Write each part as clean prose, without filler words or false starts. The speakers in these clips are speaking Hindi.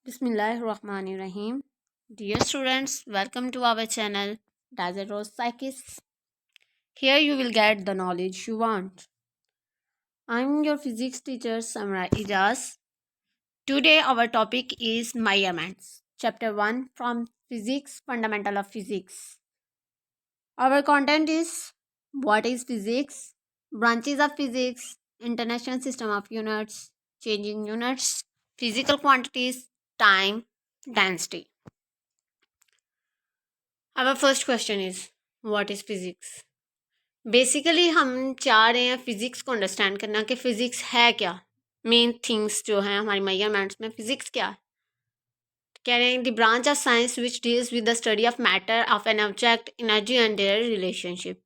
Bismillahirrahmanirrahim. Dear students, welcome to our channel Desert Rose Psychics. Here you will get the knowledge you want. I'm your physics teacher Samra Ijaz. Today our topic is measurements. Chapter 1 from Physics Fundamental of Physics. Our content is what is physics, branches of physics, international system of units, changing units, physical quantities, time, density. Our first question is what is physics? Basically हम चाह रहे हैं फिजिक्स को अंडरस्टैंड करना कि फिजिक्स है क्या, मेन थिंग्स जो हैं हमारी मेजरमेंट्स में फिजिक्स क्या है. कह रहे हैं the branch of science which deals with the study of matter of an object energy and their relationship.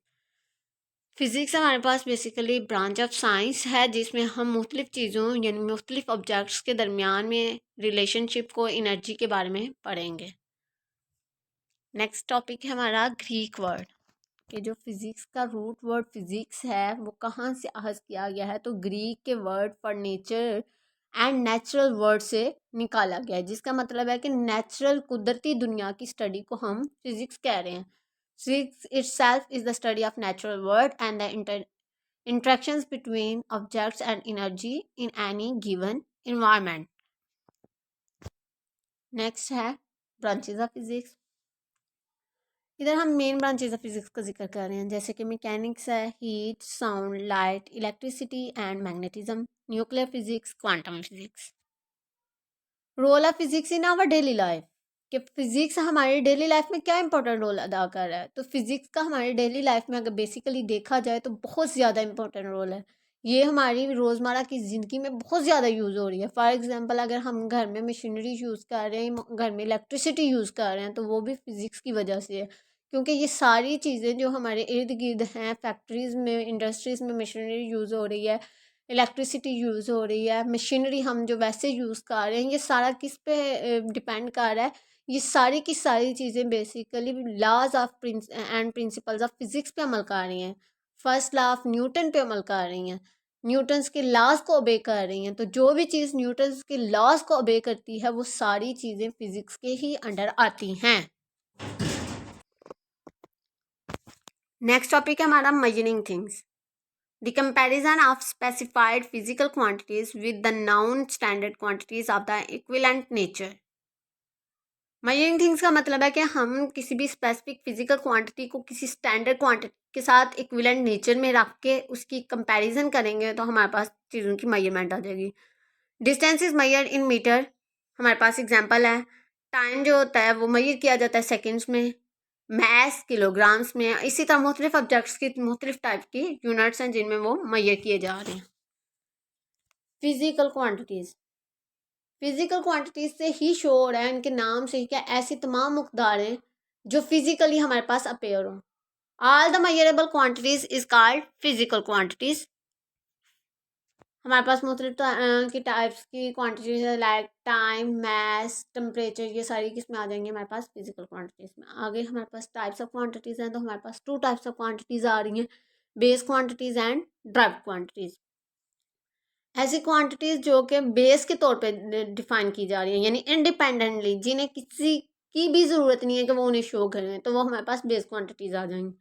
Physics हमारे पास बेसिकली ब्रांच ऑफ साइंस है जिसमें हम मुख्तलिफ चीज़ों यानी मुख्तलिफ ऑब्जेक्ट्स के दरमियान में रिलेशनशिप को एनर्जी के बारे में पढ़ेंगे. नेक्स्ट टॉपिक है हमारा ग्रीक वर्ड कि जो फिज़िक्स का रूट वर्ड फिज़िक्स है वो कहाँ से अखज़ किया गया है. तो ग्रीक के word for nature and natural word से निकाला गया है, जिसका मतलब है कि नेचुरल कुदरती दुनिया की स्टडी को हम फिज़िक्स कह रहे हैं. Physics itself is the study of natural word and the interactions between objects and energy in any given environment. Next है ब्रांचेज ऑफ फिज़िक्स. इधर हम मेन ब्रांचेज ऑफ फिजिक्स का जिक्र कर रहे हैं, जैसे कि मैकेनिक्स है, heat, sound, light, electricity and magnetism, nuclear physics, quantum physics. Role of physics in our daily life कि फिजिक्स हमारी डेली लाइफ में क्या इंपॉर्टेंट रोल अदा कर रहा है. तो फिजिक्स का हमारी डेली लाइफ में अगर बेसिकली देखा जाए तो बहुत ज़्यादा इंपॉर्टेंट रोल है. ये हमारी रोज़मर्रा की ज़िंदगी में बहुत ज़्यादा यूज़ हो रही है. फॉर एग्जांपल अगर हम घर में मशीनरी यूज़ कर रहे हैं, घर में इलेक्ट्रिसिटी यूज़ कर रहे हैं, तो वो भी फिज़िक्स की वजह से है, क्योंकि ये सारी चीज़ें जो हमारे इर्द गिर्द हैं, फैक्ट्रीज़ में, इंडस्ट्रीज़ में मशीनरी यूज़ हो रही है, इलेक्ट्रिसिटी यूज़ हो रही है, मशीनरी हम जो वैसे यूज़ कर रहे हैं, ये सारा किस पे डिपेंड कर रहा है. ये सारी की सारी चीज़ें basically laws of and principles of physics पे अमल कर रही हैं. फर्स्ट लॉ ऑफ न्यूटन पे अमल कर रही हैं, न्यूटन्स के लॉज को ओबे कर रही हैं. तो जो भी चीज़ न्यूटन्स के लॉज को ओबे करती है वो सारी चीज़ें फिज़िक्स के ही अंडर आती हैं. नेक्स्ट टॉपिक है हमारा measuring things. The comparison of specified physical quantities with the known standard quantities of the equivalent nature. Measuring things का मतलब है कि हम किसी भी स्पेसिफिक फिजिकल क्वांटिटी को किसी स्टैंडर्ड क्वांटिटी के साथ इक्विवेलेंट नेचर में रख के उसकी कंपैरिजन करेंगे तो हमारे पास चीज़ों की मेजरमेंट आ जाएगी. Distance is measured in metre, हमारे पास एग्जांपल है. टाइम जो होता है वो मेजर किया जाता है सेकेंड्स में, मैस किलोग्राम्स में. इसी तरह मुख्तलिफ ऑब्जेक्ट्स की मुख्तलिफ टाइप की यूनिट्स हैं जिनमें वो मेजर किए जा रहे हैं. फिजिकल क्वांटिटीज़, फिजिकल क्वांटिटीज़ से ही शो हो रहा है, इनके नाम से ही क्या ऐसी तमाम मकदार हैं जो फिजिकली हमारे पास अपेयर हों. All the measurable quantities is called physical quantities. हमारे पास मुख्तलिफ की टाइप्स की क्वांटिटीज है, लाइक टाइम, मैस, टेम्परेचर, ये सारी किस में आ जाएंगे हमारे पास फिजिकल क्वांटिटीज़ में. आगे हमारे पास टाइप्स ऑफ क्वांटिटीज़ हैं, तो हमारे पास 2 टाइप्स ऑफ क्वांटिटीज़ आ रही हैं, base quantities and drive quantities. ऐसी क्वांटिटीज़ जो कि बेस के तौर पे डिफाइन की जा रही हैं, यानी इंडिपेंडेंटली, जिन्हें किसी की भी ज़रूरत नहीं है कि वो उन्हें शो करें, तो वो हमारे पास बेस क्वांटिटीज़ आ जाएंगी.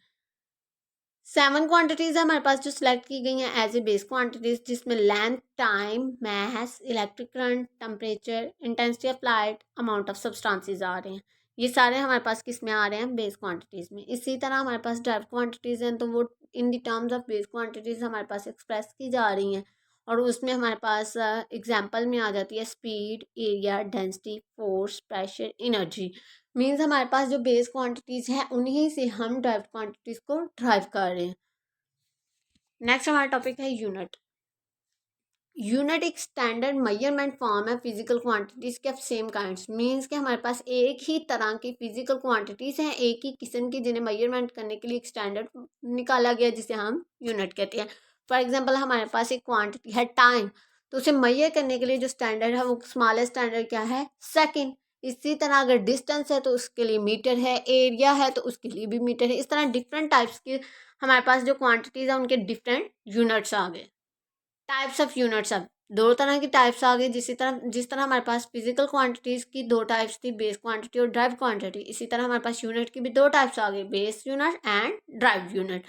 7 क्वांटिटीज़ है हमारे पास जो सिलेक्ट की गई हैं एज ए बेस क्वांटिटीज़, जिसमें length, time, mass, electric current, temperature, intensity of light, amount of substances आ रहे हैं. ये सारे हमारे पास किस में आ रहे हैं, बेस क्वांटिटीज़ में. इसी तरह हमारे पास ड्राइव क्वांटिटीज़ हैं, तो वो in the terms of base quantities हमारे पास एक्सप्रेस की जा रही हैं, और उसमें हमारे पास एग्जाम्पल में आ जाती है speed, area, density, force, pressure, energy. Means हमारे पास जो बेस क्वांटिटीज़ हैं उन्हीं से हम ड्राइव क्वांटिटीज़ को ड्राइव कर रहे हैं. नेक्स्ट हमारा टॉपिक है यूनिट. यूनिट एक स्टैंडर्ड मेजरमेंट फॉर्म है फिजिकल क्वांटिटीज़ के ऑफ सेम काइंड्स. मीन्स कि हमारे पास एक ही तरह की फिजिकल क्वांटिटीज़ हैं, एक ही किस्म की, जिन्हें मेजरमेंट करने के लिए एक स्टैंडर्ड निकाला गया जिसे हम यूनिट कहते हैं. फॉर एग्जांपल हमारे पास एक क्वांटिटी है टाइम, तो उसे मेजर करने के लिए जो स्टैंडर्ड है वो स्मॉलेस्ट स्टैंडर्ड क्या है, सेकेंड. इसी तरह अगर डिस्टेंस है तो उसके लिए मीटर है, एरिया है तो उसके लिए भी मीटर है. इस तरह डिफरेंट टाइप्स की हमारे पास जो क्वांटिटीज़ है उनके डिफरेंट यूनिट्स आ गए. Types of units. अब दो तरह की टाइप्स आ गई, जिस तरह हमारे पास फिजिकल क्वांटिटीज़ की दो टाइप्स थी, बेस क्वांटिटी और ड्राइव क्वांटिटी, इसी तरह हमारे पास यूनिट की भी दो टाइप्स आ गई, base unit and drive unit.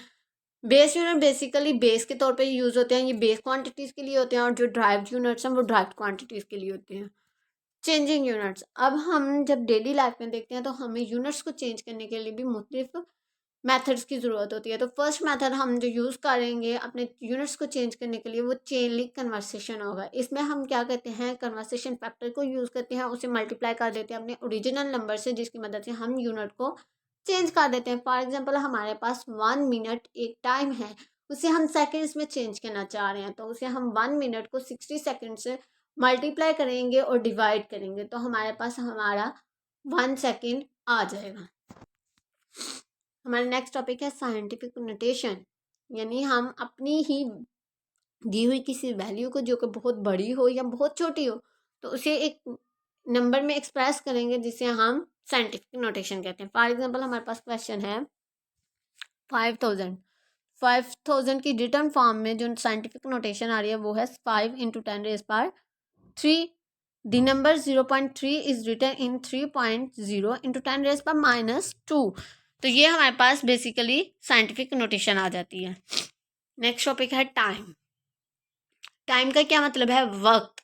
Base unit basically base के तौर पे यूज़ होते हैं, ये बेस क्वांटिटीज़ के लिए होते हैं, और जो ड्राइव यूनिट्स हैं वो ड्राइव क्वांटिटीज़ के लिए होते हैं। चेंजिंग यूनिट्स, अब हम जब डेली लाइफ में देखते हैं तो हमें यूनिट्स को चेंज करने के लिए भी मुख्तलिफ मेथड्स की ज़रूरत होती है। तो फर्स्ट मेथड हम जो यूज़ करेंगे अपने यूनिट्स को चेंज करने के लिए वो चेन लिंक कन्वर्सेशन होगा। इसमें हम क्या करते हैं, कन्वर्सेशन फैक्टर को यूज़ करते हैं, उसे मल्टीप्लाई कर देते हैं अपने ओरिजिनल नंबर से, जिसकी मदद से हम यूनिट को चेंज कर देते हैं। फॉर एग्जांपल हमारे पास 1 मिनट एक टाइम है, उसे हम सेकंड्स में चेंज करना चाह रहे हैं, तो उसे हम 1 मिनट को 60 सेकंड से मल्टीप्लाई करेंगे और डिवाइड करेंगे, तो हमारे पास हमारा 1 सेकंड आ जाएगा। हमारा नेक्स्ट टॉपिक है साइंटिफिक नोटेशन, यानी हम अपनी ही दी हुई किसी वैल्यू को, जो कि बहुत बड़ी हो या बहुत छोटी हो, तो उसे एक नंबर में एक्सप्रेस करेंगे, जिसे हम साइंटिफिक नोटेशन कहते हैं। फॉर एग्जांपल हमारे पास क्वेश्चन है 5000। 5000 की रिटर्न फॉर्म में जो साइंटिफिक नोटेशन आ रही है वो है 5 × 10⁻³ the number 0.3 is written in 3.0 × 10⁻²। तो ये हमारे पास बेसिकली साइंटिफिक नोटेशन आ जाती है। नेक्स्ट टॉपिक है टाइम। टाइम का क्या मतलब है, वक्त।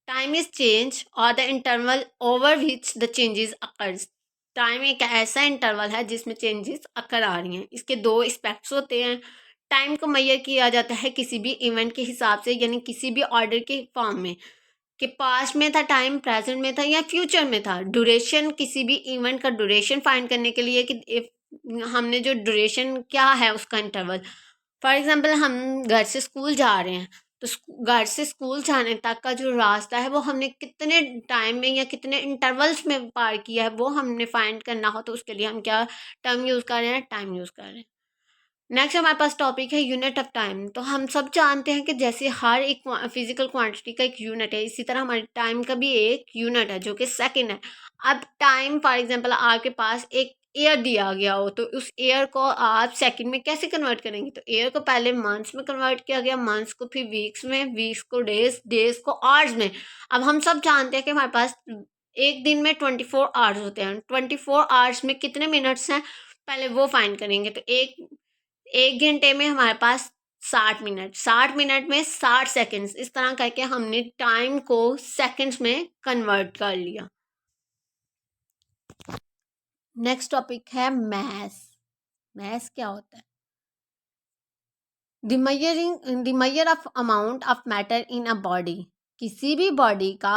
टाइम इज चेंज और the interval over which the changes occurs. Time एक ऐसा इंटरवल है जिसमें चेंजेस अकर आ रही हैं। इसके दो एस्पेक्ट्स होते हैं। टाइम को मेजर किया जाता है किसी भी इवेंट के हिसाब से, यानी किसी भी ऑर्डर के फॉर्म में, कि पास्ट में था टाइम, प्रेजेंट में था या फ्यूचर में था। ड्यूरेशन, किसी भी इवेंट का ड्यूरेशन फाइंड करने के लिए कि if हमने जो ड्यूरेशन क्या है उसका इंटरवल। फॉर एग्जांपल हम घर से स्कूल जा रहे हैं, तो घर से स्कूल जाने तक का जो रास्ता है वो हमने कितने टाइम में या कितने इंटरवल्स में पार किया है, वो हमने फाइंड करना हो, तो उसके लिए हम क्या टर्म यूज़ कर रहे हैं, टाइम यूज़ कर रहे हैं। नेक्स्ट हमारे पास टॉपिक है यूनिट ऑफ टाइम। तो हम सब जानते हैं कि जैसे हर एक फिजिकल क्वांटिटी का एक यूनिट है, इसी तरह हमारे टाइम का भी एक यूनिट है जो कि सेकंड है। अब टाइम फॉर एग्जांपल आपके पास एक एयर दिया गया हो, तो उस एयर को आप सेकंड में कैसे कन्वर्ट करेंगे, तो एयर को पहले मंथ्स में कन्वर्ट किया गया, मंथ्स को फिर वीक्स में, वीक्स को डेज, डेज को आवर्स में। अब हम सब जानते हैं कि हमारे पास एक दिन में 24 आवर्स होते हैं। 24 आवर्स में कितने मिनट्स हैं, पहले वो फाइंड करेंगे। तो एक घंटे में हमारे पास 60 मिनट, 60 मिनट में 60 सेकंड्स, इस तरह करके हमने टाइम को सेकंड्स में कन्वर्ट कर लिया। नेक्स्ट टॉपिक है मैस। मैस क्या होता है, the measure of amount of matter in a body. किसी भी बॉडी का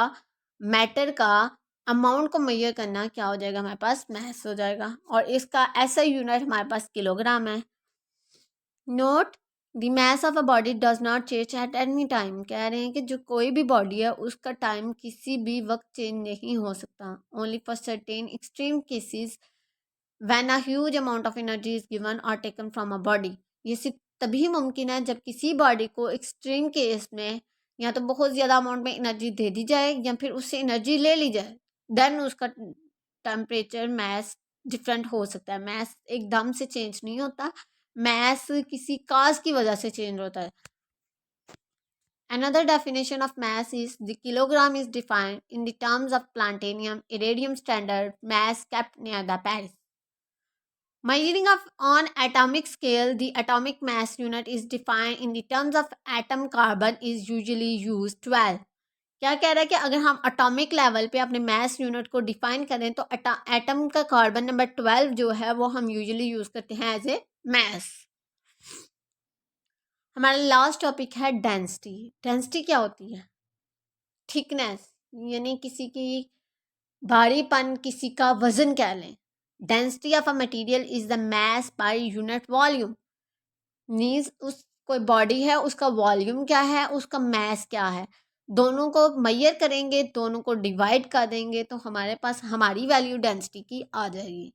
मैटर का अमाउंट को मेजर करना क्या हो जाएगा, हमारे पास मैस हो जाएगा, और इसका ऐसा यूनिट हमारे पास किलोग्राम है। Note, the mass of a body does not change at any time. कह रहे हैं कि जो कोई भी बॉडी है उसका टाइम किसी भी वक्त चेंज नहीं हो सकता। Only for certain extreme cases when a huge amount of energy is given और टेकन फ्रॉम अ बॉडी। ये सिर्फ तभी मुमकिन है जब किसी बॉडी को एक्सट्रीम केस में या तो बहुत ज़्यादा अमाउंट में एनर्जी दे दी जाए या फिर उससे एनर्जी ले ली जाए, देन उसका टेम्परेचर मैस डिफरेंट हो सकता है। मैस एकदम से चेंज नहीं होता, मैस किसी काज की वजह से चेंज होता है। Another definition of mass is the kilogram is defined in the terms of platinum iridium standard mass kept near the Paris. Measuring of on atomic scale, the atomic mass unit is defined in the terms of atom carbon is usually used 12. क्या कह रहा है कि अगर हम एटॉमिक लेवल पे अपने मैस यूनिट को डिफाइन करें तो एटम का कार्बन नंबर 12 जो है वो हम यूजुअली यूज करते हैं एज ए मैस। हमारा लास्ट टॉपिक है डेंसिटी। डेंसिटी क्या होती है, थिकनेस, यानी किसी की भारीपन, किसी का वजन कह लें। Density of a material is the mass by unit volume. Means उस कोई बॉडी है उसका वॉल्यूम क्या है, उसका मास क्या है, दोनों को मेजर करेंगे, दोनों को डिवाइड कर देंगे तो हमारे पास हमारी वैल्यू डेंसिटी की आ जाएगी।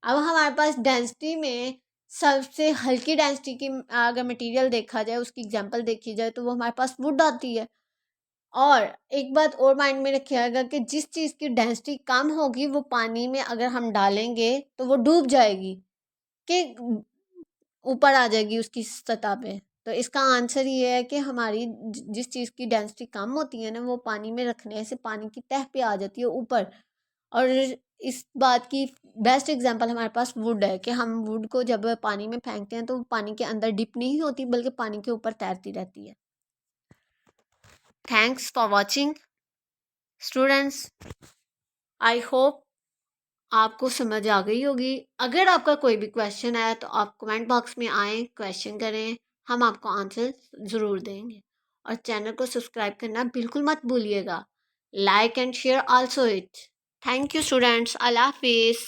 अब हमारे पास डेंसिटी में सबसे हल्की डेंसिटी की अगर मटेरियल देखा जाए, उसकी एग्जांपल देखी जाए, तो वो हमारे पास वुड आती है। और एक बात और माइंड में रखिएगा कि जिस चीज़ की डेंसिटी कम होगी वो पानी में अगर हम डालेंगे तो वो डूब जाएगी, कि ऊपर आ जाएगी उसकी सतह पे। तो इसका आंसर ये है कि हमारी जिस चीज़ की डेंसिटी कम होती है ना, वो पानी में रखने से पानी की तह पे आ जाती है ऊपर। और इस बात की बेस्ट एग्जांपल हमारे पास वुड है कि हम वुड को जब पानी में फेंकते हैं तो वो पानी के अंदर डिप नहीं होती, बल्कि पानी के ऊपर तैरती रहती है। Thanks for watching students. I hope आपको समझ आ गई होगी। अगर आपका कोई भी क्वेश्चन है तो आप कमेंट बॉक्स में आएँ, क्वेश्चन करें, हम आपको आंसर ज़रूर देंगे। और चैनल को सब्सक्राइब करना बिल्कुल मत भूलिएगा। Like and share also it. Thank you students. अल्लाह हाफिज़।